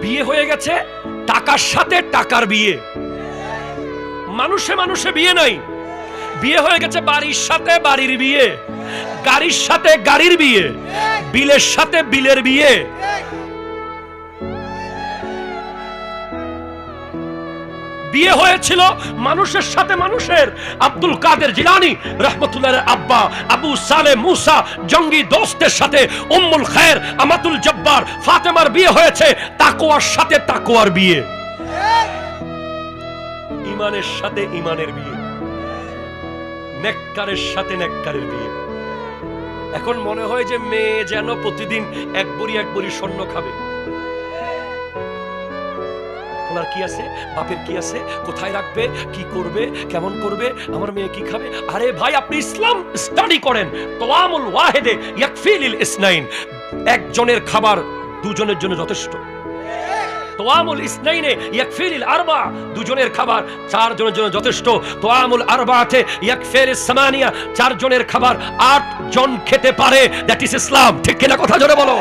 বিয়ে হয়ে গেছে টাকার সাথে টাকার বিয়ে, মানুষে মানুষে বিয়ে নাই, বিয়ে হয়ে গেছে বাড়ির সাথে বাড়ির বিয়ে, গাড়ির সাথে গাড়ির বিয়ে, বিলের সাথে বিলের বিয়ে। বিয়ে হয়েছিল মানুষের সাথে মানুষের। আব্দুল কাদের জিলানী রাহমাতুল্লাহর আব্বা আবু সালে মুসা জঙ্গি দোস্তের সাথে উম্মুল খায়ের আমাতুল জব্বার ফাতেমার বিয়ে হয়েছে তাকওয়ার সাথে তাকওয়ার বিয়ে, ইমানের সাথে ইমানের বিয়ে, নেককারের সাথে নেককারের বিয়ে। এখন মনে হয় যে মেয়ে যেন প্রতিদিন এক বড়ি স্বর্ণ খাবে। ওনার কি আছে, বাপের কি আছে, কোথায় রাখবে, কি করবে, কেমন করবে, আমার মেয়ে কি খাবে। আরে ভাই, আপনি ইসলাম স্টাডি করেন। তোয়ামুল ওয়াহিদে ইয়াকফি লিল ইসনাইন, একজনের খাবার দুজনের জন্য যথেষ্ট। তোয়ামুল ইসনাইনে ইয়াকফি লিল আরবা, দুজনের খাবার চারজনের জন্য যথেষ্ট। তোয়ামুল আরবাতে ইয়াকফি লিস সামানিয়া, চারজনের খাবার 8 জন খেতে পারে। দ্যাট ইজ ইসলাম। ঠিক কিনা কথা জোরে বলো।